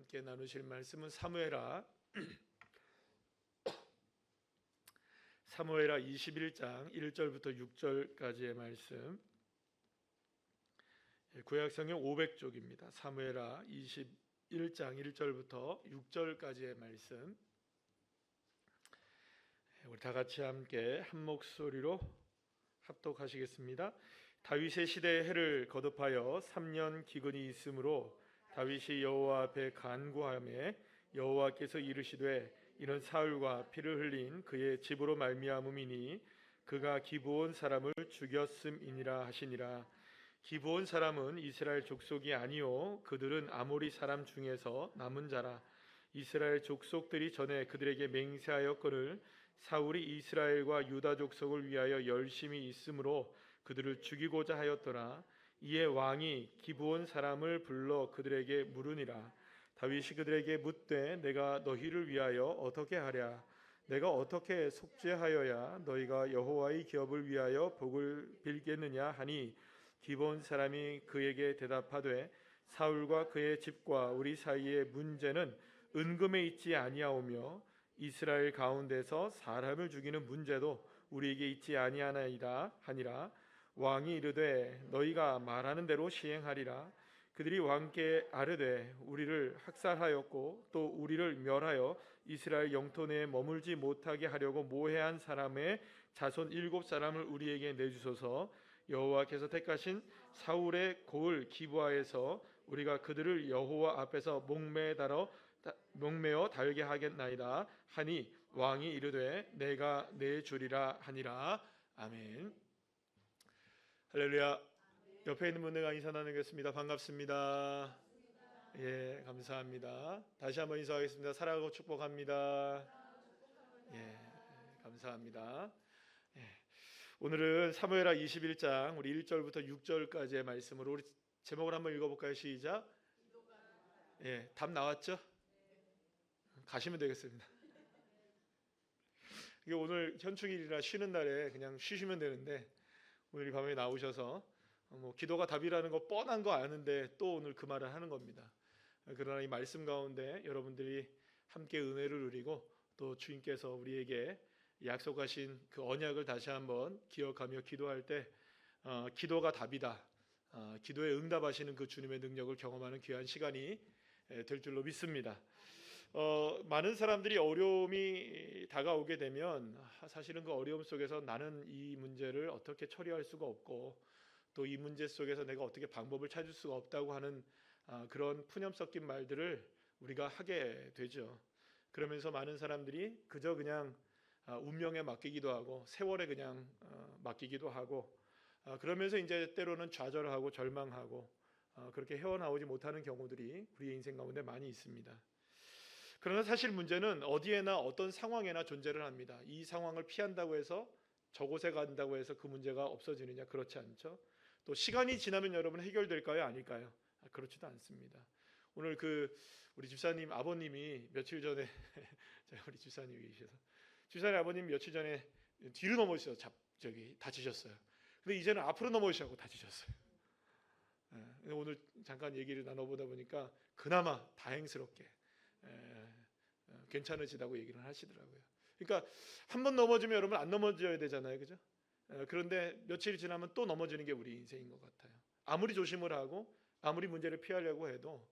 함께 나누실 말씀은 사무엘하 21장 1절부터 6절까지의 말씀. 구약성경 500쪽입니다. 사무엘하 21장 1절부터 6절까지의 말씀. 우리 다 같이 함께 한 목소리로 합독하시겠습니다. 다윗의 시대에 해를 거듭하여 3년 기근이 있으므로 다윗이 여호와 앞에 간구하매 여호와께서 이르시되 이는 사울과 피를 흘린 그의 집으로 말미암음이니 그가 기브온 사람을 죽였음이니라 하시니라. 기브온 사람은 이스라엘 족속이 아니요 그들은 아모리 사람 중에서 남은 자라. 이스라엘 족속들이 전에 그들에게 맹세하였거늘 사울이 이스라엘과 유다 족속을 위하여 열심히 있으므로 그들을 죽이고자 하였더라. 이에 왕이 기브온 사람을 불러 그들에게 물으니라. 다윗이 그들에게 묻되 내가 너희를 위하여 어떻게 하랴? 내가 어떻게 속죄하여야 너희가 여호와의 기업을 위하여 복을 빌겠느냐 하니 기브온 사람이 그에게 대답하되 사울과 그의 집과 우리 사이의 문제는 은금에 있지 아니하오며 이스라엘 가운데서 사람을 죽이는 문제도 우리에게 있지 아니하나이다 하니라. 왕이 이르되 너희가 말하는 대로 시행하리라. 그들이 왕께 아뢰되 우리를 학살하였고 또 우리를 멸하여 이스라엘 영토 내에 머물지 못하게 하려고 모해한 사람의 자손 7사람을 우리에게 내주소서. 여호와께서 택하신 사울의 고을 기브아에서 우리가 그들을 여호와 앞에서 목매어 달게 하겠나이다 하니 왕이 이르되 내가 내주리라 하니라. 아멘. 할렐루야. 옆에 있는 분들과 인사 나누겠습니다. 반갑습니다. 예, 감사합니다. 다시 한번 인사하겠습니다. 사랑하고 축복합니다. 예, 감사합니다. 예, 오늘은 사무엘하 21장 우리 1절부터 6절까지의 말씀으로 우리 제목을 한번 읽어볼까요? 시작. 예, 답 나왔죠? 가시면 되겠습니다. 이게 오늘 현충일이라 쉬는 날에 그냥 쉬시면 되는데 오늘 이 밤에 나오셔서 기도가 답이라는 거 뻔한 거 아는데 또 오늘 그 말을 하는 겁니다. 그러나 이 말씀 가운데 여러분들이 함께 은혜를 누리고 또 주님께서 우리에게 약속하신 그 언약을 다시 한번 기억하며 기도할 때 기도가 답이다, 기도에 응답하시는 그 주님의 능력을 경험하는 귀한 시간이 될 줄로 믿습니다. 많은 사람들이 어려움이 다가오게 되면 사실은 그 어려움 속에서 나는 이 문제를 어떻게 처리할 수가 없고 또 이 문제 속에서 내가 어떻게 방법을 찾을 수가 없다고 하는 그런 푸념 섞인 말들을 우리가 하게 되죠. 그러면서 많은 사람들이 그저 그냥 운명에 맡기기도 하고 세월에 그냥 맡기기도 하고 그러면서 이제 때로는 좌절하고 절망하고 그렇게 헤어나오지 못하는 경우들이 우리의 인생 가운데 많이 있습니다. 그러나 사실 문제는 어디에나 어떤 상황에나 존재를 합니다. 이 상황을 피한다고 해서 저곳에 간다고 해서 그 문제가 없어지느냐? 그렇지 않죠. 또 시간이 지나면 여러분 해결될까요? 아닐까요? 그렇지도 않습니다. 오늘 우리 집사님 아버님이 며칠 전에 우리 집사님이 계셔서 집사님 아버님 며칠 전에 뒤로 넘어지셔서 다치셨어요. 근데 이제는 앞으로 넘어지셔서 다치셨어요. 오늘 잠깐 얘기를 나눠보다 보니까 그나마 다행스럽게 괜찮으시다고 얘기를 하시더라고요. 그러니까 한 번 넘어지면 여러분 안 넘어져야 되잖아요, 그죠? 그런데 며칠 지나면 또 넘어지는 게 우리 인생인 것 같아요. 아무리 조심을 하고 아무리 문제를 피하려고 해도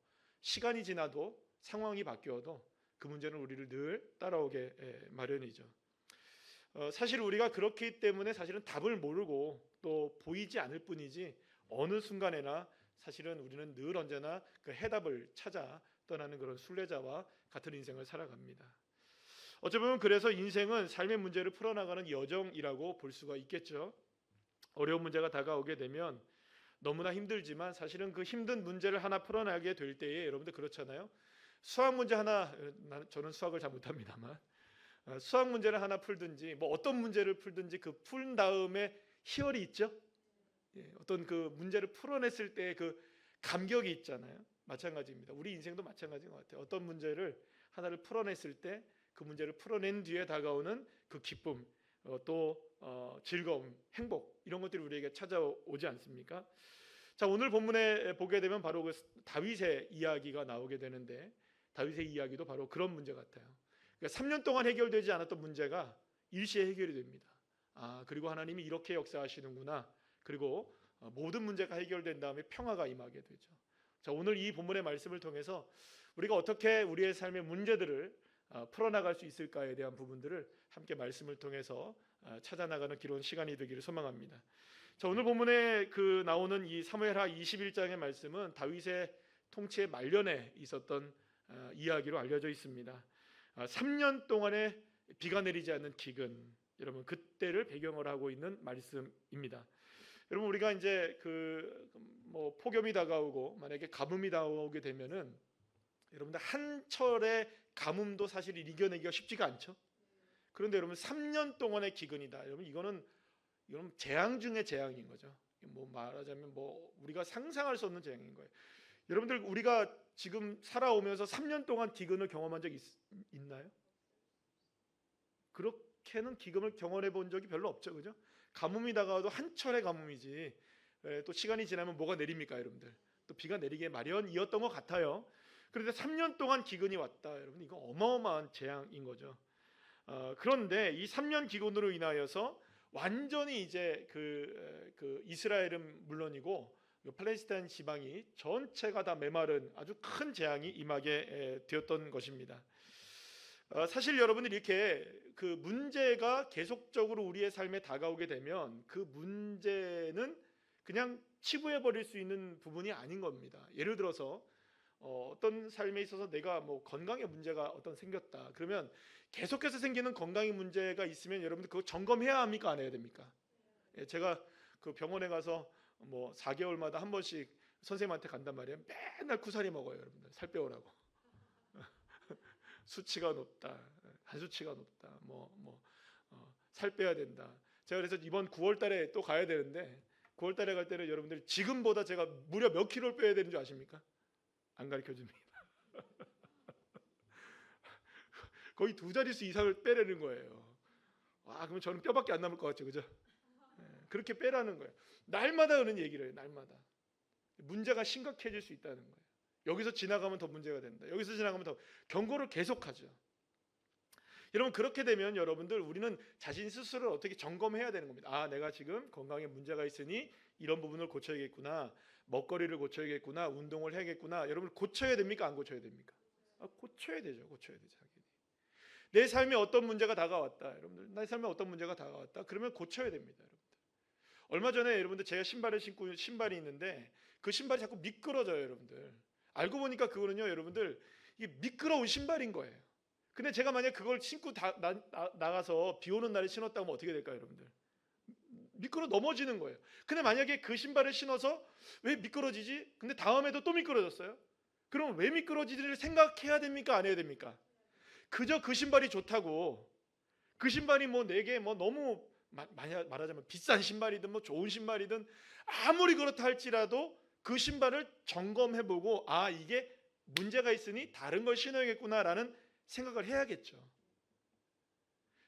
시간이 지나도 상황이 바뀌어도 그 문제는 우리를 늘 따라오게 마련이죠. 사실 우리가 그렇기 때문에 사실은 답을 모르고 또 보이지 않을 뿐이지 어느 순간에나 사실은 우리는 늘 언제나 그 해답을 찾아 떠나는 그런 순례자와 같은 인생을 살아갑니다. 어쩌면 그래서 인생은 삶의 문제를 풀어나가는 여정이라고 볼 수가 있겠죠. 어려운 문제가 다가오게 되면 너무나 힘들지만 사실은 그 힘든 문제를 하나 풀어나가게 될 때에 여러분들 그렇잖아요. 수학 문제 하나, 저는 수학을 잘 못합니다만 수학 문제를 하나 풀든지 어떤 문제를 풀든지 그 푼 다음에 희열이 있죠. 어떤 그 문제를 풀어냈을 때의 그 감격이 있잖아요. 마찬가지입니다. 우리 인생도 마찬가지인 것 같아요. 어떤 문제를 하나를 풀어냈을 때 그 문제를 풀어낸 뒤에 다가오는 그 기쁨, 또 즐거움, 행복 이런 것들이 우리에게 찾아오지 않습니까? 자, 오늘 본문에 보게 되면 바로 그 다윗의 이야기가 나오게 되는데 다윗의 이야기도 바로 그런 문제 같아요. 그러니까 3년 동안 해결되지 않았던 문제가 일시에 해결이 됩니다. 그리고 하나님이 이렇게 역사하시는구나. 그리고 모든 문제가 해결된 다음에 평화가 임하게 되죠. 자, 오늘 이 본문의 말씀을 통해서 우리가 어떻게 우리의 삶의 문제들을 풀어나갈 수 있을까에 대한 부분들을 함께 말씀을 통해서 찾아나가는 기도원 시간이 되기를 소망합니다. 자, 오늘 본문에 나오는 이 사무엘하 21장의 말씀은 다윗의 통치의 말년에 있었던 이야기로 알려져 있습니다. 3년 동안에 비가 내리지 않는 기근, 여러분 그때를 배경으로 하고 있는 말씀입니다. 여러분 우리가 이제 폭염이 다가오고 만약에 가뭄이 다가오게 되면은 여러분들 한철의 가뭄도 사실 이겨내기가 쉽지가 않죠. 그런데 여러분 3년 동안의 기근이다. 여러분 이건 재앙 중의 재앙인 거죠. 말하자면 우리가 상상할 수 없는 재앙인 거예요. 여러분들 우리가 지금 살아오면서 3년 동안 기근을 경험한 적 있나요? 그렇게는 기근을 경험해 본 적이 별로 없죠, 그죠? 가뭄이 다가와도 한철의 가뭄이지. 또 시간이 지나면 뭐가 내립니까, 여러분들? 또 비가 내리게 마련이었던 것 같아요. 그런데 3년 동안 기근이 왔다, 여러분 이거 어마어마한 재앙인 거죠. 그런데 이 3년 기근으로 인하여서 완전히 이제 이스라엘은 물론이고 팔레스타인 지방이 전체가 다 메마른 아주 큰 재앙이 임하게 되었던 것입니다. 사실 여러분들 이렇게 문제가 계속적으로 우리의 삶에 다가오게 되면 그 문제는 그냥 치부해 버릴 수 있는 부분이 아닌 겁니다. 예를 들어서 어떤 삶에 있어서 내가 건강에 문제가 생겼다. 그러면 계속해서 생기는 건강의 문제가 있으면 여러분들 그거 점검해야 합니까? 안 해야 됩니까? 제가 병원에 가서 4개월마다 한 번씩 선생님한테 간단 말이에요. 맨날 쿠사리 먹어요, 여러분들. 살 빼오라고. 수치가 높다, 한수치가 높다, 살 빼야 된다. 제가 그래서 이번 9월달에 또 가야 되는데 9월달에 갈 때는 여러분들 지금보다 제가 무려 몇 킬로를 빼야 되는 줄 아십니까? 안 가르쳐 줍니다. 거의 2자릿수 이상을 빼라는 거예요. 그러면 저는 뼈밖에 안 남을 것 같죠, 그죠? 그렇게 빼라는 거예요. 날마다 그런 얘기를 해요. 날마다 문제가 심각해질 수 있다는 거예요. 여기서 지나가면 더 문제가 된다. 여기서 지나가면 더 경고를 계속하죠. 여러분 그렇게 되면 여러분들 우리는 자신 스스로를 어떻게 점검해야 되는 겁니다. 내가 지금 건강에 문제가 있으니 이런 부분을 고쳐야겠구나. 먹거리를 고쳐야겠구나. 운동을 해야겠구나. 여러분 고쳐야 됩니까? 안 고쳐야 됩니까? 고쳐야 되죠. 고쳐야 되죠. 내 삶에 어떤 문제가 다가왔다. 여러분들 내 삶에 어떤 문제가 다가왔다. 그러면 고쳐야 됩니다. 여러분들. 얼마 전에 여러분들 제가 신발을 신고 신발이 있는데 그 신발이 자꾸 미끄러져요, 여러분들. 알고 보니까 그거는요, 여러분들 이게 미끄러운 신발인 거예요. 근데 제가 만약 그걸 신고 나가서 비 오는 날에 신었다면 어떻게 될까요, 여러분들? 미끄러 넘어지는 거예요. 근데 만약에 그 신발을 신어서 왜 미끄러지지? 근데 다음에도 또 미끄러졌어요. 그럼 왜 미끄러지지를 생각해야 됩니까? 안 해야 됩니까? 그저 그 신발이 좋다고, 그 신발이 내게 너무 말하자면 비싼 신발이든 좋은 신발이든 아무리 그렇다 할지라도 그 신발을 점검해보고 이게 문제가 있으니 다른 걸 신어야겠구나라는 생각을 해야겠죠.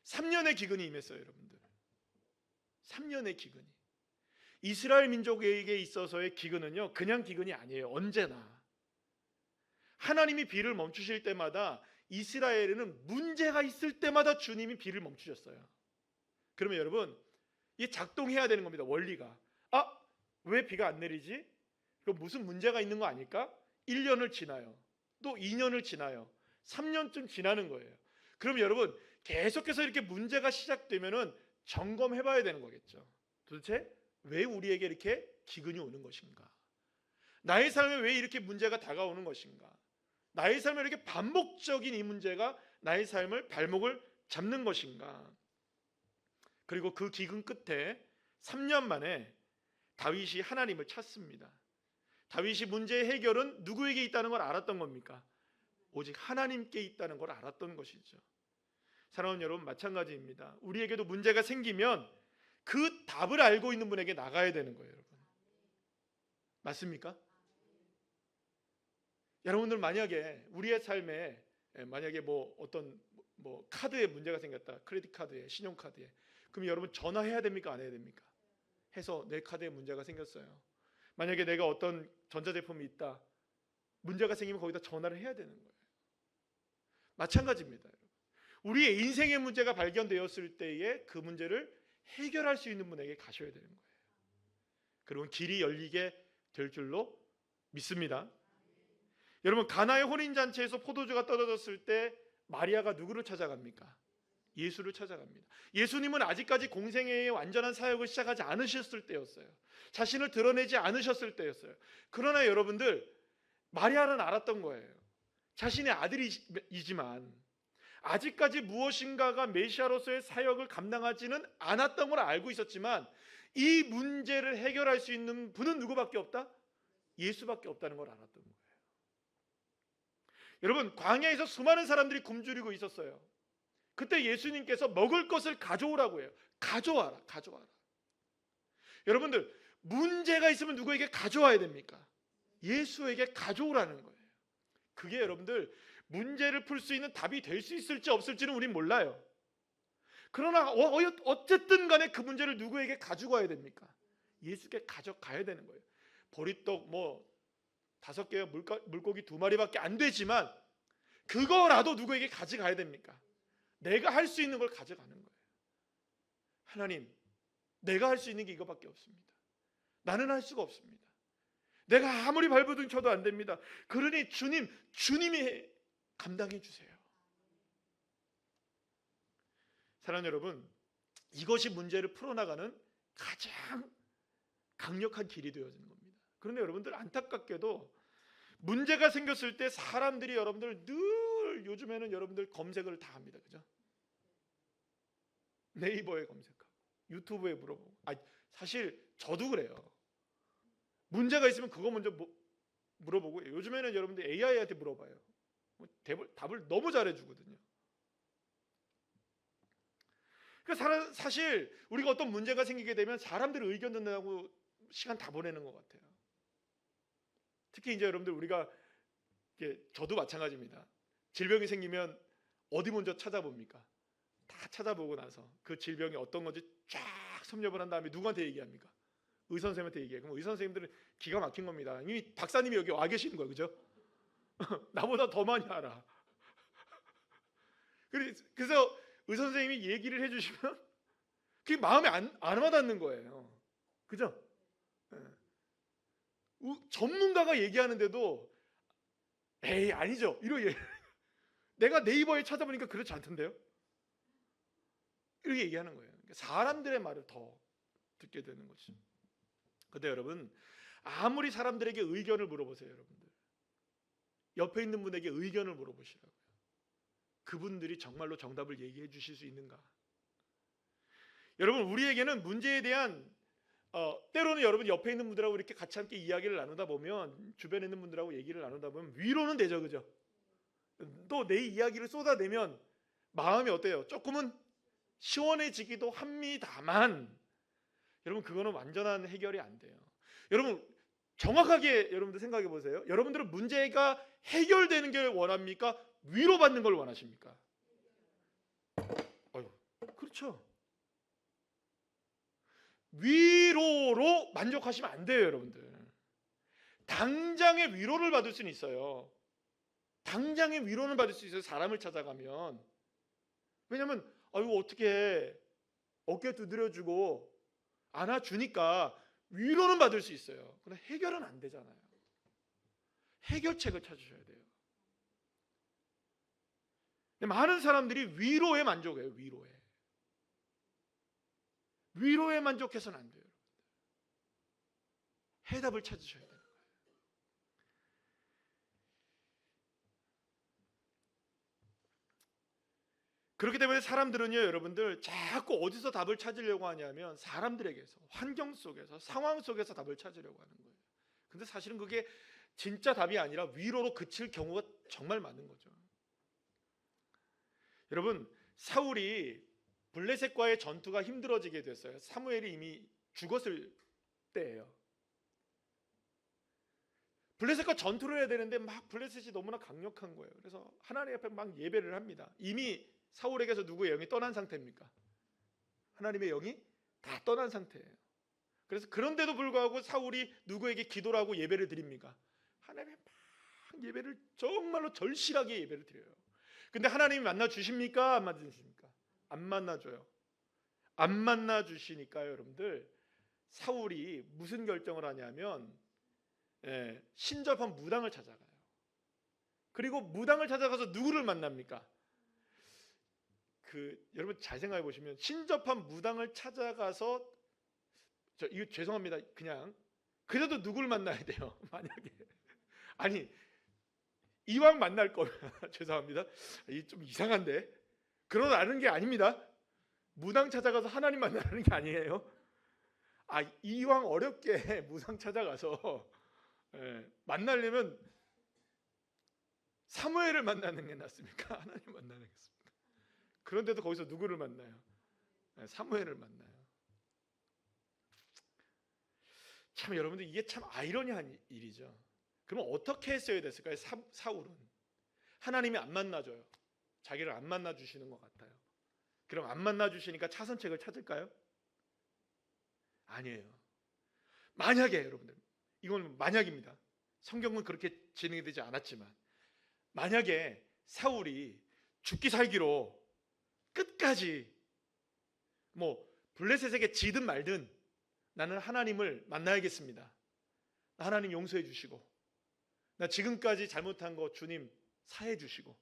3년의 기근이 임했어요, 여러분들. 3년의 기근이. 이스라엘 민족에게 있어서의 기근은요, 그냥 기근이 아니에요. 언제나 하나님이 비를 멈추실 때마다 이스라엘에는 문제가 있을 때마다 주님이 비를 멈추셨어요. 그러면 여러분 이게 작동해야 되는 겁니다. 원리가. 왜 비가 안 내리지? 그럼 무슨 문제가 있는 거 아닐까? 1년을 지나요. 또 2년을 지나요. 3년쯤 지나는 거예요. 그럼 여러분 계속해서 이렇게 문제가 시작되면은 점검해 봐야 되는 거겠죠. 도대체 왜 우리에게 이렇게 기근이 오는 것인가? 나의 삶에 왜 이렇게 문제가 다가오는 것인가? 나의 삶에 이렇게 반복적인 이 문제가 나의 삶을 발목을 잡는 것인가? 그리고 그 기근 끝에 3년 만에 다윗이 하나님을 찾습니다. 다윗이 문제의 해결은 누구에게 있다는 걸 알았던 겁니까? 오직 하나님께 있다는 걸 알았던 것이죠. 사랑하는 여러분, 마찬가지입니다. 우리에게도 문제가 생기면 그 답을 알고 있는 분에게 나가야 되는 거예요, 여러분. 맞습니까? 여러분들 만약에 우리의 삶에 만약에 어떤 카드에 문제가 생겼다. 크레딧 카드에, 신용 카드에. 그럼 여러분 전화해야 됩니까? 안 해야 됩니까? 해서 내 카드에 문제가 생겼어요. 만약에 내가 어떤 전자제품이 있다. 문제가 생기면 거기다 전화를 해야 되는 거예요. 마찬가지입니다. 우리의 인생의 문제가 발견되었을 때에 그 문제를 해결할 수 있는 분에게 가셔야 되는 거예요. 그러면 길이 열리게 될 줄로 믿습니다. 여러분, 가나의 혼인잔치에서 포도주가 떨어졌을 때 마리아가 누구를 찾아갑니까? 예수를 찾아갑니다. 예수님은 아직까지 공생애의 완전한 사역을 시작하지 않으셨을 때였어요. 자신을 드러내지 않으셨을 때였어요. 그러나 여러분들, 마리아는 알았던 거예요. 자신의 아들이지만 아직까지 무엇인가가 메시아로서의 사역을 감당하지는 않았던 걸 알고 있었지만 이 문제를 해결할 수 있는 분은 누구밖에 없다? 예수밖에 없다는 걸 알았던 거예요. 여러분, 광야에서 수많은 사람들이 굶주리고 있었어요. 그때 예수님께서 먹을 것을 가져오라고 해요. 가져와라. 여러분들, 문제가 있으면 누구에게 가져와야 됩니까? 예수에게 가져오라는 거예요. 그게 여러분들 문제를 풀 수 있는 답이 될 수 있을지 없을지는 우린 몰라요. 그러나 어쨌든 간에 그 문제를 누구에게 가져가야 됩니까? 예수께 가져가야 되는 거예요. 보리떡 5개와 물고기 2마리밖에 안 되지만 그거라도 누구에게 가져가야 됩니까? 내가 할 수 있는 걸 가져가는 거예요. 하나님, 내가 할 수 있는 게 이거밖에 없습니다. 나는 할 수가 없습니다. 내가 아무리 발버둥 쳐도 안 됩니다. 그러니 주님이 감당해 주세요. 사랑하는 여러분, 이것이 문제를 풀어나가는 가장 강력한 길이 되어지는 겁니다. 그런데 여러분들, 안타깝게도 문제가 생겼을 때 사람들이 여러분들 늘 요즘에는 여러분들 검색을 다 합니다. 그죠? 네이버에 검색하고 유튜브에 물어보고. 사실 저도 그래요. 문제가 있으면 그거 먼저 물어보고, 요즘에는 여러분들 AI한테 물어봐요. 답을 너무 잘해주거든요. 그러니까 사실 우리가 어떤 문제가 생기게 되면 사람들의 의견 듣느라고 시간 다 보내는 것 같아요. 특히 이제 여러분들, 우리가 저도 마찬가지입니다. 질병이 생기면 어디 먼저 찾아봅니까? 다 찾아보고 나서 그 질병이 어떤 건지 쫙 섭렵을 한 다음에 누구한테 얘기합니까? 의사 선생님한테 얘기해요. 그럼 의사 선생님들은 기가 막힌 겁니다. 이미 박사님이 여기 와 계시는 거예요, 그죠? 나보다 더 많이 알아. 그래서 의사 선생님이 얘기를 해주시면 그게 마음에 안 와닿는 거예요, 그죠? 전문가가 얘기하는데도 에이 아니죠, 이러게. 내가 네이버에 찾아보니까 그렇지 않던데요? 이렇게 얘기하는 거예요. 그러니까 사람들의 말을 더 듣게 되는 거죠. 근데 여러분, 아무리 사람들에게 의견을 물어보세요. 여러분들, 옆에 있는 분에게 의견을 물어보시라고요. 그분들이 정말로 정답을 얘기해 주실 수 있는가? 여러분, 우리에게는 문제에 대한 때로는 여러분 옆에 있는 분들하고 이렇게 같이 함께 이야기를 나누다 보면, 주변에 있는 분들하고 얘기를 나누다 보면 위로는 되죠, 그죠? 또 내 이야기를 쏟아내면 마음이 어때요? 조금은 시원해지기도 합니다만, 여러분, 그거는 완전한 해결이 안 돼요. 여러분, 정확하게 여러분들 생각해 보세요. 여러분들은 문제가 해결되는 걸 원합니까? 위로받는 걸 원하십니까? 그렇죠. 위로로 만족하시면 안 돼요, 여러분들. 당장의 위로를 받을 수는 있어요. 당장의 위로는 받을 수 있어요, 사람을 찾아가면. 왜냐면 어떻게 어깨 두드려주고 안아주니까 위로는 받을 수 있어요. 그러나 해결은 안 되잖아요. 해결책을 찾으셔야 돼요. 많은 사람들이 위로에 만족해요. 위로에 만족해서는 안 돼요. 해답을 찾으셔야 돼요. 그렇기 때문에 사람들은요, 여러분들, 자꾸 어디서 답을 찾으려고 하냐면 사람들에게서, 환경 속에서, 상황 속에서 답을 찾으려고 하는 거예요. 근데 사실은 그게 진짜 답이 아니라 위로로 그칠 경우가 정말 많은 거죠. 여러분, 사울이 블레셋과의 전투가 힘들어지게 됐어요. 사무엘이 이미 죽었을 때예요. 블레셋과 전투를 해야 되는데 막 블레셋이 너무나 강력한 거예요. 그래서 하나님 앞에 막 예배를 합니다. 이미 사울에게서 누구의 영이 떠난 상태입니까? 하나님의 영이 다 떠난 상태예요. 그래서 그런데도 불구하고 사울이 누구에게 기도를 하고 예배를 드립니까? 하나님의 막 예배를 정말로 절실하게 예배를 드려요. 근데 하나님이 만나 주십니까? 안 만나 주십니까? 안 만나 줘요. 안 만나 주시니까요, 여러분들. 사울이 무슨 결정을 하냐면 신접한 무당을 찾아가요. 그리고 무당을 찾아가서 누구를 만납니까? 여러분 잘 생각해 보시면 신접한 무당을 찾아가서 이거 죄송합니다. 그래도 누구를 만나야 돼요? 만약에 아니 이왕 만날 거면 죄송합니다. 이 좀 이상한데 그러라는 게 아닙니다. 무당 찾아가서 하나님 만나는 게 아니에요. 이왕 어렵게 무당 찾아가서 만나려면 사무엘을 만나는 게 낫습니까? 하나님 만나는 게 낫습니까? 그런데도 거기서 누구를 만나요? 사무엘을 만나요. 참 여러분들 이게 참 아이러니한 일이죠. 그럼 어떻게 했어야 됐을까요? 사울은 하나님이 안 만나줘요. 자기를 안 만나 주시는 것 같아요. 그럼 안 만나 주시니까 차선책을 찾을까요? 아니에요. 만약에 여러분들 이건 만약입니다. 성경은 그렇게 진행이 되지 않았지만 만약에 사울이 죽기 살기로 끝까지 블레셋에게 지든 말든 나는 하나님을 만나야겠습니다. 하나님 용서해 주시고 나 지금까지 잘못한 거 주님 사해 주시고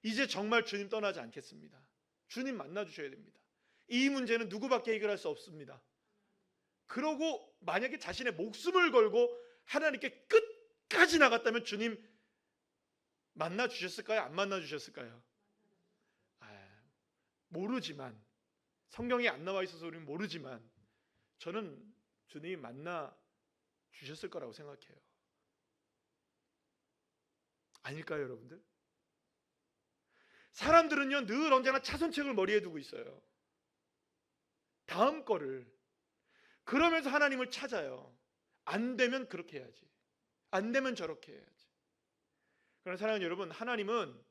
이제 정말 주님 떠나지 않겠습니다. 주님 만나 주셔야 됩니다. 이 문제는 누구밖에 해결할 수 없습니다. 그러고 만약에 자신의 목숨을 걸고 하나님께 끝까지 나갔다면 주님 만나 주셨을까요? 안 만나 주셨을까요? 모르지만 성경에 안 나와 있어서 우리는 모르지만 저는 주님이 만나 주셨을 거라고 생각해요. 아닐까요, 여러분들? 사람들은요 늘 언제나 차선책을 머리에 두고 있어요. 다음 거를. 그러면서 하나님을 찾아요. 안 되면 그렇게 해야지. 안 되면 저렇게 해야지. 그러나 사랑하는 여러분, 하나님은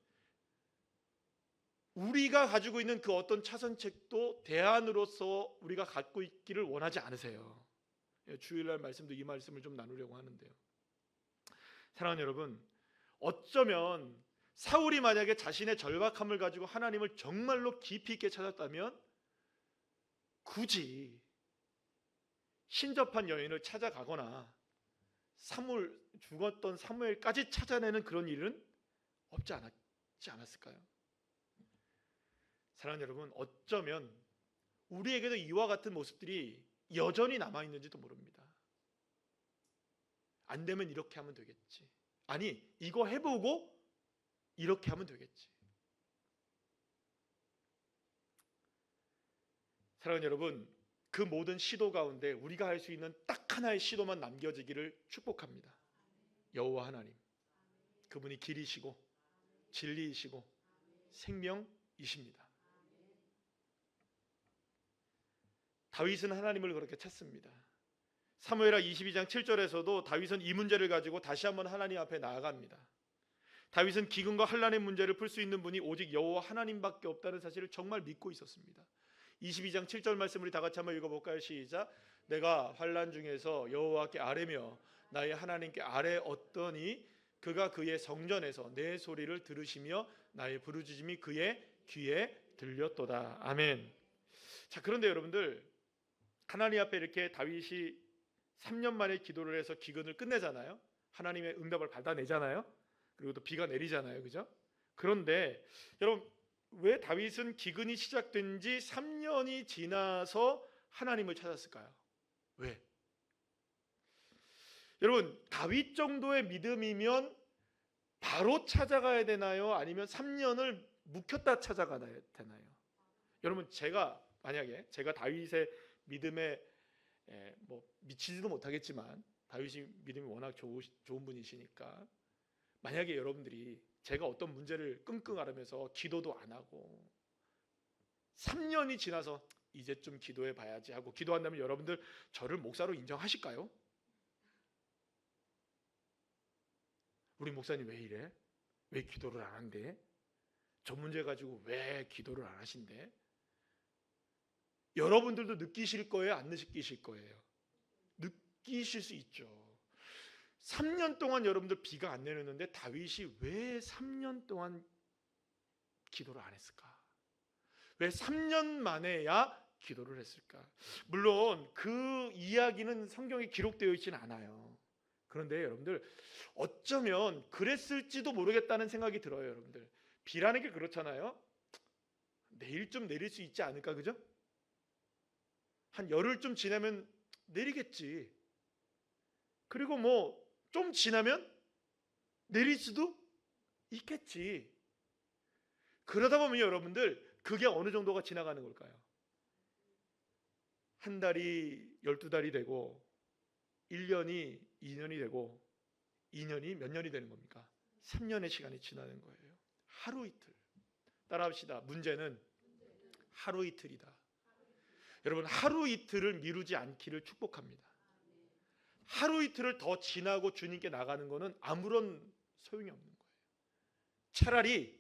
우리가 가지고 있는 그 어떤 차선책도 대안으로서 우리가 갖고 있기를 원하지 않으세요. 주일날 말씀도 이 말씀을 좀 나누려고 하는데요. 사랑하는 여러분, 어쩌면 사울이 만약에 자신의 절박함을 가지고 하나님을 정말로 깊이 있게 찾았다면 굳이 신접한 여인을 찾아가거나 죽었던 사무엘까지 찾아내는 그런 일은 없지 않았을까요? 사랑하는 여러분, 어쩌면 우리에게도 이와 같은 모습들이 여전히 남아있는지도 모릅니다. 안 되면 이렇게 하면 되겠지. 아니, 이거 해보고 이렇게 하면 되겠지. 사랑하는 여러분, 그 모든 시도 가운데 우리가 할 수 있는 딱 하나의 시도만 남겨지기를 축복합니다. 여호와 하나님, 그분이 길이시고 진리이시고 생명이십니다. 다윗은 하나님을 그렇게 찾습니다. 사무엘하 22장 7절에서도 다윗은 이 문제를 가지고 다시 한번 하나님 앞에 나아갑니다. 다윗은 기근과 환난의 문제를 풀 수 있는 분이 오직 여호와 하나님밖에 없다는 사실을 정말 믿고 있었습니다. 22장 7절 말씀 우리 다 같이 한번 읽어볼까요? 시작. 내가 환난 중에서 여호와께 아뢰며 나의 하나님께 아뢰었더니 그가 그의 성전에서 내 소리를 들으시며 나의 부르짖음이 그의 귀에 들렸도다. 아멘. 자, 그런데 여러분들, 하나님 앞에 이렇게 다윗이 3년 만에 기도를 해서 기근을 끝내잖아요. 하나님의 응답을 받아내잖아요. 그리고 또 비가 내리잖아요. 그죠? 그런데 여러분, 왜 다윗은 기근이 시작된 지 3년이 지나서 하나님을 찾았을까요? 왜? 여러분, 다윗 정도의 믿음이면 바로 찾아가야 되나요? 아니면 3년을 묵혔다 찾아가야 되나요? 여러분, 만약에 제가 다윗의 믿음에 미치지도 못하겠지만 다윗이 믿음이 워낙 좋은 분이시니까 만약에 여러분들이 제가 어떤 문제를 끙끙 앓으면서 기도도 안 하고 3년이 지나서 이제 좀 기도해 봐야지 하고 기도한다면 여러분들 저를 목사로 인정하실까요? 우리 목사님 왜 이래? 왜 기도를 안 한대? 저 문제 가지고 왜 기도를 안 하신대? 여러분들도 느끼실 거예요? 안 느끼실 거예요? 느끼실 수 있죠. 3년 동안 여러분들 비가 안 내렸는데 다윗이 왜 3년 동안 기도를 안 했을까? 왜 3년 만에야 기도를 했을까? 물론 그 이야기는 성경에 기록되어 있지는 않아요. 그런데 여러분들 어쩌면 그랬을지도 모르겠다는 생각이 들어요. 여러분들 비라는 게 그렇잖아요. 내일쯤 내릴 수 있지 않을까, 그죠? 한 열흘쯤 지나면 내리겠지. 그리고 뭐 좀 지나면 내릴 수도 있겠지. 그러다 보면 여러분들 그게 어느 정도가 지나가는 걸까요? 한 달이 12달이 되고 1년이 2년이 되고 2년이 몇 년이 되는 겁니까? 3년의 시간이 지나는 거예요. 하루 이틀. 따라합시다. 문제는 하루 이틀이다. 여러분 하루 이틀을 미루지 않기를 축복합니다. 하루 이틀을 더 지나고 주님께 나가는 것은 아무런 소용이 없는 거예요. 차라리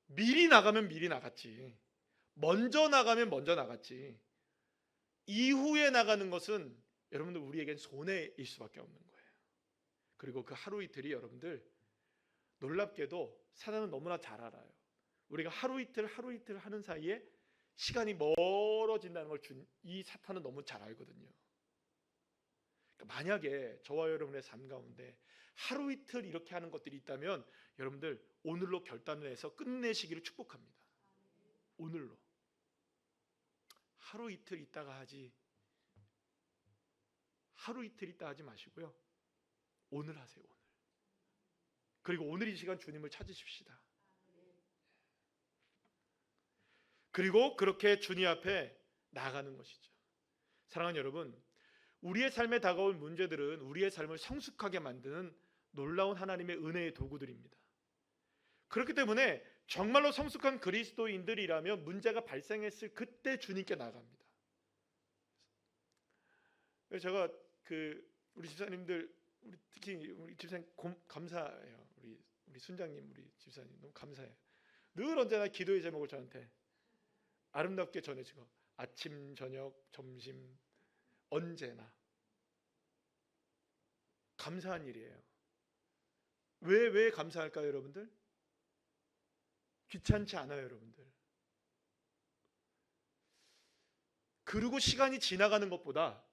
미리 나가면 미리 나갔지, 먼저 나가면 먼저 나갔지, 이후에 나가는 것은 여러분들 우리에겐 손해일 수밖에 없는 거예요. 그리고 그 하루 이틀이 여러분들 놀랍게도 사단은 너무나 잘 알아요. 우리가 하루 이틀 하는 사이에 시간이 멀어진다는 걸 이 사탄은 너무 잘 알거든요. 그러니까 만약에 저와 여러분의 삶 가운데 하루 이틀 이렇게 하는 것들이 있다면 여러분들 오늘로 결단을 해서 끝내시기를 축복합니다. 오늘로. 하루 이틀 있다가 하지, 하루 이틀 있다 하지 마시고요. 오늘 하세요. 오늘. 그리고 오늘 이 시간 주님을 찾으십시다. 그리고 그렇게 주님 앞에 나가는 것이죠. 사랑하는 여러분, 우리의 삶에 다가올 문제들은 우리의 삶을 성숙하게 만드는 놀라운 하나님의 은혜의 도구들입니다. 그렇기 때문에 정말로 성숙한 그리스도인들이라면 문제가 발생했을 그때 주님께 나갑니다. 제가 우리 집사님들, 특히 우리 집사님 감사해요. 우리 순장님, 우리 집사님 너무 감사해요. 늘 언제나 기도의 제목을 저한테 아름답게 전해주고 아침, 저녁, 점심 언제나 감사한 일이에요. 왜 감사할까요, 여러분들? 귀찮지 않아요, 여러분들. 그리고 시간이 지나가는 것보다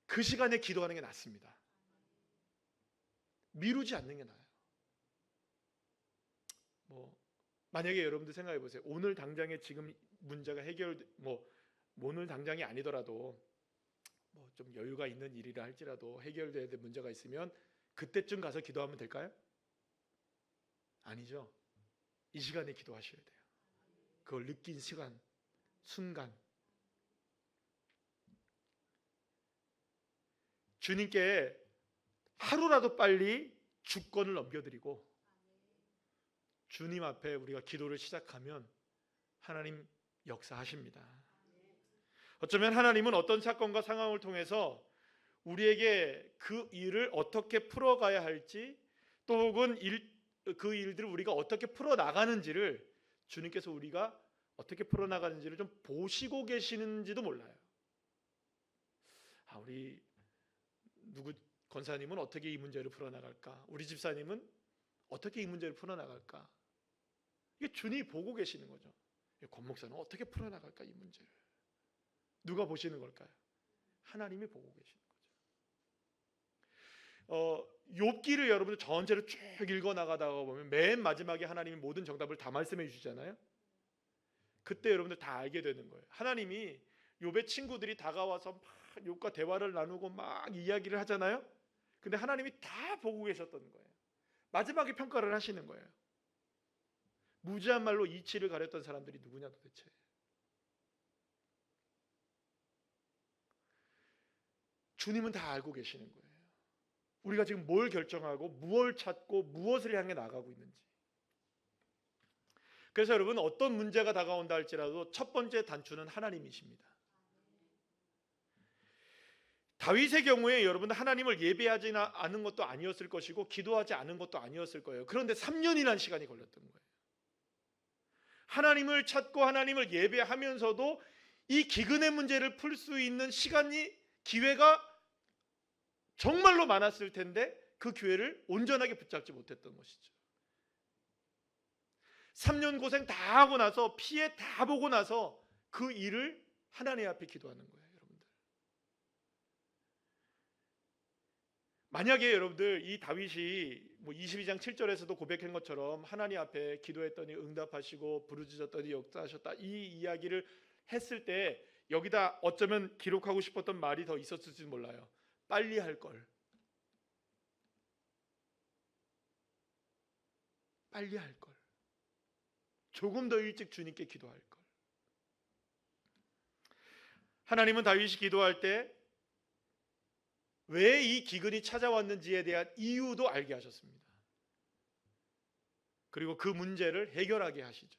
그 시간에 기도하는 게 낫습니다. 미루지 않는 게 나아요. 만약에 여러분들 생각해 보세요. 오늘 당장에 지금 문제가 오늘 당장이 아니더라도 좀 여유가 있는 일이라 할지라도 해결돼야 될 문제가 있으면 그때쯤 가서 기도하면 될까요? 아니죠. 이 시간에 기도하셔야 돼요. 그걸 느낀 시간, 순간 주님께 하루라도 빨리 주권을 넘겨드리고 주님 앞에 우리가 기도를 시작하면 하나님 역사하십니다. 어쩌면 하나님은 어떤 사건과 상황을 통해서 우리에게 그 일을 어떻게 풀어가야 할지, 또 혹은 그 일들을 우리가 어떻게 풀어나가는지를 주님께서 우리가 어떻게 풀어나가는지를 좀 보시고 계시는지도 몰라요. 우리 누구 권사님은 어떻게 이 문제를 풀어나갈까? 우리 집사님은 어떻게 이 문제를 풀어나갈까? 이게 주님이 보고 계시는 거죠. 권 목사는 어떻게 풀어나갈까 이 문제를? 누가 보시는 걸까요? 하나님이 보고 계시는 거죠. 욥기를 여러분들 전체로 쭉 읽어 나가다가 보면 맨 마지막에 하나님이 모든 정답을 다 말씀해 주시잖아요. 그때 여러분들 다 알게 되는 거예요. 하나님이 욥의 친구들이 다가와서 막 욥과 대화를 나누고 막 이야기를 하잖아요. 근데 하나님이 다 보고 계셨던 거예요. 마지막에 평가를 하시는 거예요. 무지한 말로 이치를 가렸던 사람들이 누구냐 도대체. 주님은 다 알고 계시는 거예요. 우리가 지금 뭘 결정하고 무엇을 찾고 무엇을 향해 나가고 있는지. 그래서 여러분 어떤 문제가 다가온다 할지라도 첫 번째 단추는 하나님이십니다. 다윗의 경우에 여러분 하나님을 예배하지 않은 것도 아니었을 것이고 기도하지 않은 것도 아니었을 거예요. 그런데 3년이라는 시간이 걸렸던 거예요. 하나님을 찾고 하나님을 예배하면서도 이 기근의 문제를 풀 수 있는 기회가 정말로 많았을 텐데 그 기회를 온전하게 붙잡지 못했던 것이죠. 3년 고생 다 하고 나서 피해 다 보고 나서 그 일을 하나님 앞에 기도하는 거예요, 여러분들. 만약에 여러분들 이 다윗이 22장 7절에서도 고백한 것처럼 하나님 앞에 기도했더니 응답하시고 부르짖었더니 역사하셨다, 이 이야기를 했을 때 여기다 어쩌면 기록하고 싶었던 말이 더 있었을지 몰라요. 빨리 할 걸. 빨리 할 걸. 조금 더 일찍 주님께 기도할 걸. 하나님은 다윗이 기도할 때 왜 이 기근이 찾아왔는지에 대한 이유도 알게 하셨습니다. 그리고 그 문제를 해결하게 하시죠.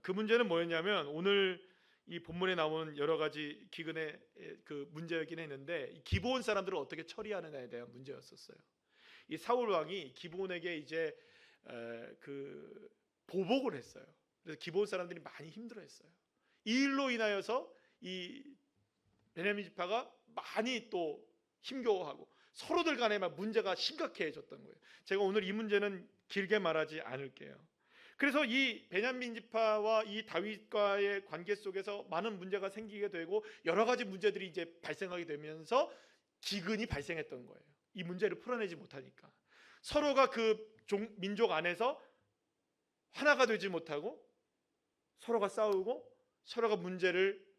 그 문제는 뭐였냐면 오늘 이 본문에 나온 여러 가지 기근의 그 문제였긴 했는데 기브온 사람들을 어떻게 처리하느냐에 대한 문제였었어요. 이 사울 왕이 기브온에게 이제 그 보복을 했어요. 그래서 기브온 사람들이 많이 힘들어했어요. 이 일로 인하여서 이 베냐민 지파가 많이 또 힘겨워하고 서로들 간에 막 문제가 심각해졌던 거예요. 제가 오늘 이 문제는 길게 말하지 않을게요. 그래서 이 베냐민 지파와 이 다윗과의 관계 속에서 많은 문제가 생기게 되고 여러 가지 문제들이 이제 발생하게 되면서 기근이 발생했던 거예요. 이 문제를 풀어내지 못하니까 서로가 그 민족 안에서 하나가 되지 못하고 서로가 싸우고 서로가 문제를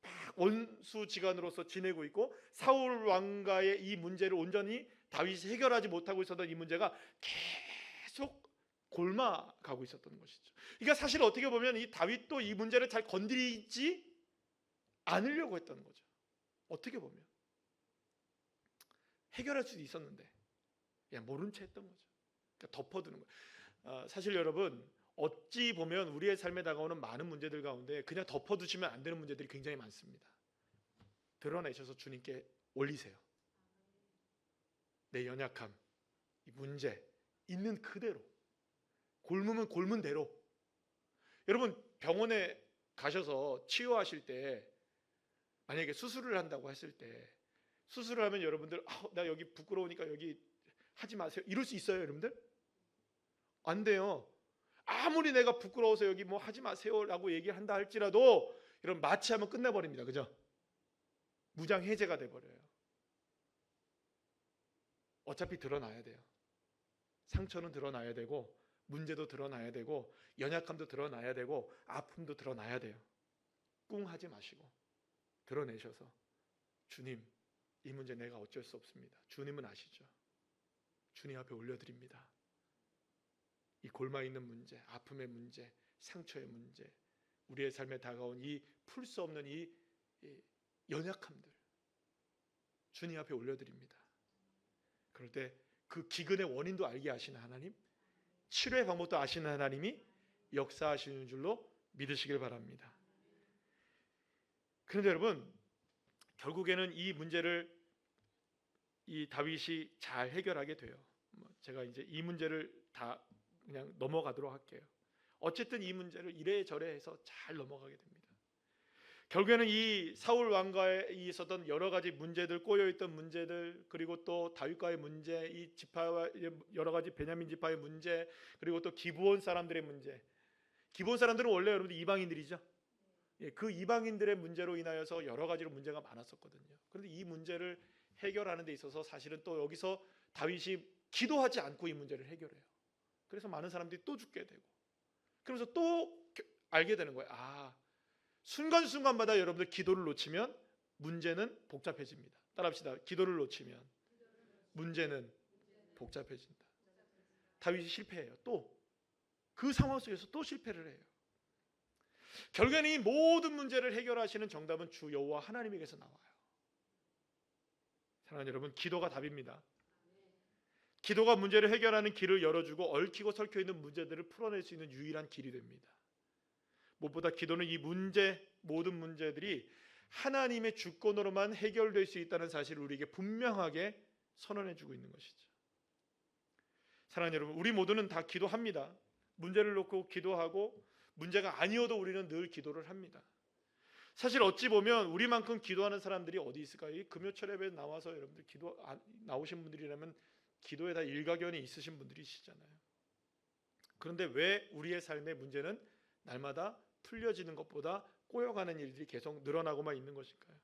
막 원수지간으로서 지내고 있고 사울 왕과의 이 문제를 온전히 다윗이 해결하지 못하고 있었던 이 문제가 계속 골마가고 있었던 것이죠. 그러니까 사실 어떻게 보면 이 다윗도 이 문제를 잘 건드리지 않으려고 했던 거죠. 어떻게 보면 해결할 수도 있었는데 그냥 모른 채 했던 거죠. 그러니까 덮어두는 거예요. 사실 여러분 어찌 보면 우리의 삶에 다가오는 많은 문제들 가운데 그냥 덮어두시면 안 되는 문제들이 굉장히 많습니다. 드러내셔서 주님께 올리세요. 내 연약함, 이 문제 있는 그대로, 곪으면 곪은 대로. 여러분 병원에 가셔서 치료하실 때 만약에 수술을 한다고 했을 때 수술을 하면 여러분들 나 여기 부끄러우니까 여기 하지 마세요 이럴 수 있어요 여러분들? 안 돼요. 아무리 내가 부끄러워서 여기 뭐 하지 마세요라고 얘기한다 할지라도 여러분 마취하면 끝내버립니다. 그죠? 무장해제가 돼버려요. 어차피 드러나야 돼요. 상처는 드러나야 되고 문제도 드러나야 되고 연약함도 드러나야 되고 아픔도 드러나야 돼요. 꿍하지 마시고 드러내셔서 주님 이 문제 내가 어쩔 수 없습니다. 주님은 아시죠? 주님 앞에 올려드립니다. 이 골마 있는 문제, 아픔의 문제, 상처의 문제, 우리의 삶에 다가온 이 풀 수 없는 이 연약함들 주님 앞에 올려드립니다. 그럴 때 그 기근의 원인도 알게 하시는 하나님, 치료의 방법도 아시는 하나님이 역사하시는 줄로 믿으시길 바랍니다. 그런데 여러분 결국에는 이 문제를 이 다윗이 잘 해결하게 돼요. 제가 이제 이 문제를 다 그냥 넘어가도록 할게요. 어쨌든 이 문제를 이래저래 해서 잘 넘어가게 됩니다. 결국에는 이 사울 왕과에 있었던 여러 가지 문제들, 꼬여있던 문제들, 그리고 또 다윗과의 문제, 이 지파와 여러 가지 베냐민 지파의 문제, 그리고 또 기브온 사람들의 문제. 기브온 사람들은 원래 여러분들 이방인들이죠. 그 이방인들의 문제로 인하여서 여러 가지로 문제가 많았었거든요. 그런데 이 문제를 해결하는 데 있어서 사실은 또 여기서 다윗이 기도하지 않고 이 문제를 해결해요. 그래서 많은 사람들이 또 죽게 되고 그러면서 또 알게 되는 거예요. 순간순간마다 여러분들 기도를 놓치면 문제는 복잡해집니다. 따라합시다. 기도를 놓치면 문제는 복잡해진다. 다윗이 실패해요. 또 그 상황 속에서 또 실패를 해요. 결국에는 이 모든 문제를 해결하시는 정답은 주 여호와 하나님에게서 나와요. 사랑하는 여러분, 기도가 답입니다. 기도가 문제를 해결하는 길을 열어주고 얽히고 설켜 있는 문제들을 풀어낼 수 있는 유일한 길이 됩니다. 무엇보다 기도는 이 모든 문제들이 하나님의 주권으로만 해결될 수 있다는 사실을 우리에게 분명하게 선언해주고 있는 것이죠. 사랑하는 여러분, 우리 모두는 다 기도합니다. 문제를 놓고 기도하고 문제가 아니어도 우리는 늘 기도를 합니다. 사실 어찌 보면 우리만큼 기도하는 사람들이 어디 있을까요? 이 금요철 예배에 나와서 여러분들 나오신 분들이라면 기도에 다 일가견이 있으신 분들이시잖아요. 그런데 왜 우리의 삶의 문제는 날마다 풀려지는 것보다 꼬여가는 일들이 계속 늘어나고만 있는 것일까요?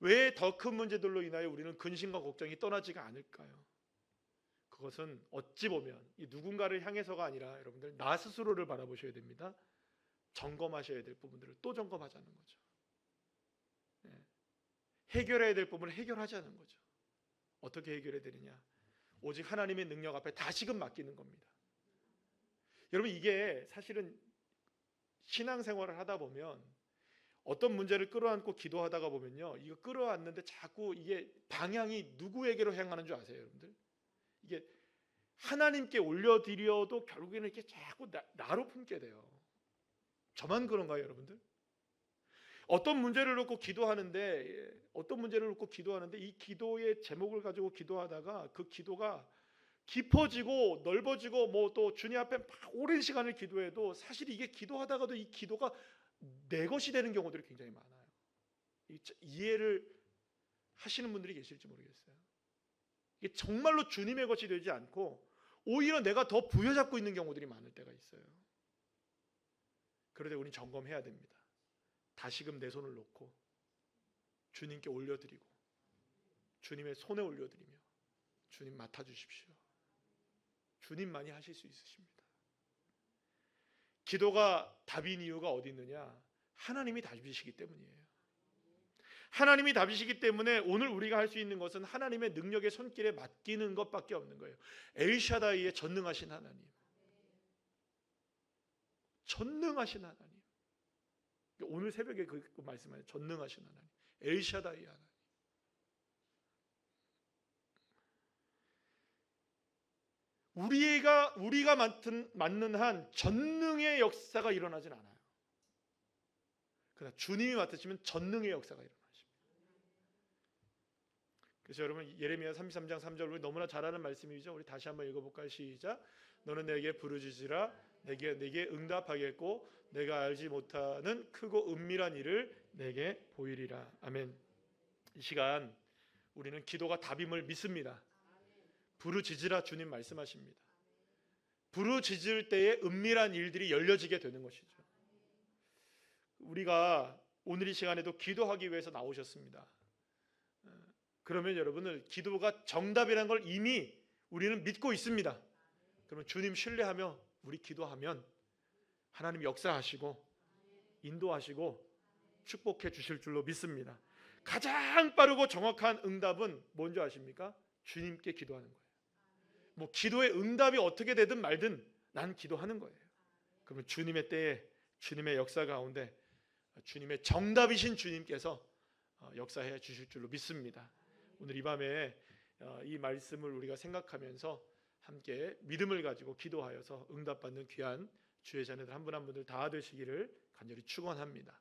왜 더 큰 문제들로 인하여 우리는 근심과 걱정이 떠나지가 않을까요? 그것은 어찌 보면 이 누군가를 향해서가 아니라 여러분들 나 스스로를 바라보셔야 됩니다. 점검하셔야 될 부분들을 또 점검하자는 거죠. 해결해야 될 부분을 해결하자는 거죠. 어떻게 해결해야 되느냐? 오직 하나님의 능력 앞에 다시금 맡기는 겁니다. 여러분, 이게 사실은 신앙생활을 하다 보면 어떤 문제를 끌어안고 기도하다가 보면요, 이거 끌어안는데 자꾸 이게 방향이 누구에게로 향하는 줄 아세요, 여러분들? 이게 하나님께 올려드려도 결국에는 이렇게 자꾸 나로 품게 돼요. 저만 그런가요, 여러분들? 어떤 문제를 놓고 기도하는데 이 기도의 제목을 가지고 기도하다가 그 기도가 깊어지고 넓어지고 뭐 또 주님 앞에 막 오랜 시간을 기도해도 사실 이게 기도하다가도 이 기도가 내 것이 되는 경우들이 굉장히 많아요. 이해를 하시는 분들이 계실지 모르겠어요. 이게 정말로 주님의 것이 되지 않고 오히려 내가 더 부여잡고 있는 경우들이 많을 때가 있어요. 그럴 때 우리는 점검해야 됩니다. 다시금 내 손을 놓고 주님께 올려드리고 주님의 손에 올려드리며 주님 맡아주십시오. 주님만이 하실 수 있으십니다. 기도가 답인 이유가 어디 있느냐? 하나님이 답이시기 때문이에요. 하나님이 답이시기 때문에 오늘 우리가 할 수 있는 것은 하나님의 능력의 손길에 맡기는 것밖에 없는 거예요. 엘샤다이의 전능하신 하나님, 전능하신 하나님. 오늘 새벽에 그 말씀하신 전능하신 하나님, 엘샤다이 하나님. 우리가 맡는 한 전능의 역사가 일어나진 않아요. 그러나 주님이 맡으시면 전능의 역사가 일어나십니다. 그래서 여러분, 예레미야 33장 3절 우리 너무나 잘 아는 말씀이죠. 우리 다시 한번 읽어볼까요? 시작. 너는 내게 부르짖으라. 내게 응답하겠고 내가 알지 못하는 크고 은밀한 일을 내게 보이리라. 아멘. 이 시간 우리는 기도가 답임을 믿습니다. 부르짖으라 주님 말씀하십니다. 부르짖을 때에 은밀한 일들이 열려지게 되는 것이죠. 우리가 오늘 이 시간에도 기도하기 위해서 나오셨습니다. 그러면 여러분들 기도가 정답이라는 걸 이미 우리는 믿고 있습니다. 그러면 주님 신뢰하며 우리 기도하면 하나님 역사하시고 인도하시고 축복해 주실 줄로 믿습니다. 가장 빠르고 정확한 응답은 뭔지 아십니까? 주님께 기도하는 거예요. 뭐 기도의 응답이 어떻게 되든 말든 난 기도하는 거예요. 그러면 주님의 때에 주님의 역사 가운데 주님의 정답이신 주님께서 역사해 주실 줄로 믿습니다. 오늘 이 밤에 이 말씀을 우리가 생각하면서 함께 믿음을 가지고 기도하여서 응답받는 귀한 주의 자녀들 한 분 한 분들 다 되시기를 간절히 축원합니다.